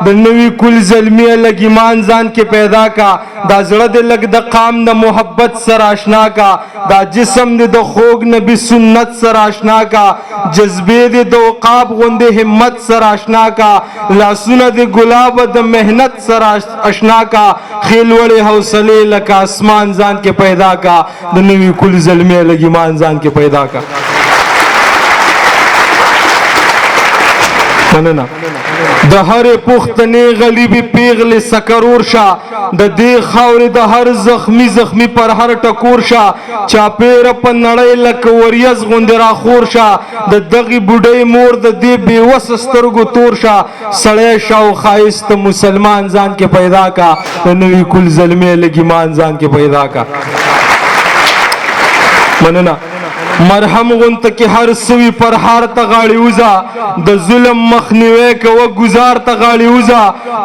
د نوی کل زلمیه لګ ایمان ځان کې پیدا کا دا زړه د لګ د قام د محبت سره آشنا کا دا جسم د خوږ نبی سنت سره آشنا کا جذبې د عقاب غوندې همت سره آشنا کا لاسونه د ګلاب د مهنت سره آشنا کا خیل وړې حوصله لکه اسمان ځان کې پیدا کا د نوی کل زلمیه لګ ایمان ځان کې پیدا کا مننه د هر پختنې غلیبی پیغلې سکرور شه د دې خاورې د هر زخمی پر هر ټکور شه چاپېره په نړۍ لکه وریځ غوندې راخور شه د دغې بوډۍ مور د دې بېوسه سترګو تور شه سړی شه او ښایسته مسلمان ځان کې پیدا کا د نوي کل زلمې لږ ایمان ځان کې پیدا کا مننه مرهم غونته کې هر سوي پر هار ته غاړې وځه د ظلم مخنیوی کوه ګزار ته غاړې وځه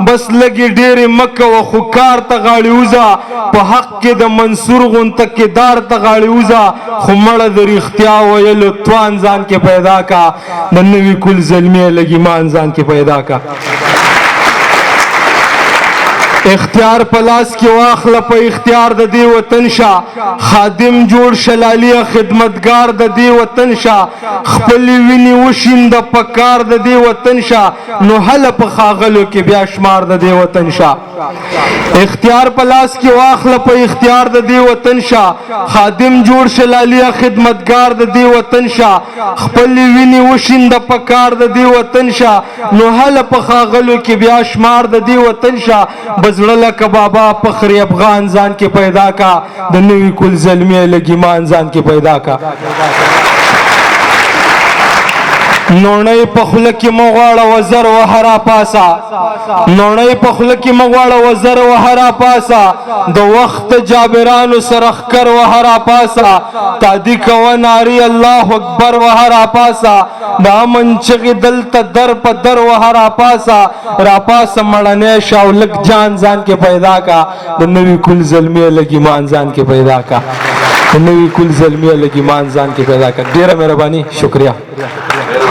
بس لږې ډېرې مه کوه خو کار ته غاړې وځه په حق کې د منصور غونته کې دار ته غاړې وځه خو مړه د رښتیا ویلو توان ځان کې پیدا کا د نوي کل زلمې لږ ایمان ځان کې پیدا کا اختیار پلاس کې واخله په اختیار د دې وطن شا خادم جوړ شلالیه خدمتگار د دې وطن شا خپل ویني وشین د پکار د دې وطن شا نو هله په خاغلو کې بیا شمار د دې وطن شا اختیار پلاس کې واخله په اختیار د دې وطن شا خادم جوړ شلالیه خدمتگار د دې وطن شا خپل ویني وشین د پکار د دې وطن شا نو هله په خاغلو کې بیا شمار د دې وطن شا زړه لکه بابا فخر افغان ځان کې پیدا کا د نوي کل زلمیه لږ ایمان ځان کې پیدا کا نوڼۍ په خوله کې مه غواړه وزر وهرا پاسه نوڼۍ په خوله کې مه غواړه وزر وهرا پاسه د وخت جابرانو سره ښکر وهرا پاسه تادي کوه نارې الله اکبر وهرا پاسه د امن چغې دلته در په در وهرا پاسه راپاسه مړنی شه او لږ جان ځان کې پیدا کا د نوي کل زلمیه لږ ایمان ځان کې پیدا کا د نوي کل زلمیه لږ ایمان ځان کې پیدا کا ډېره مهرباني شکریه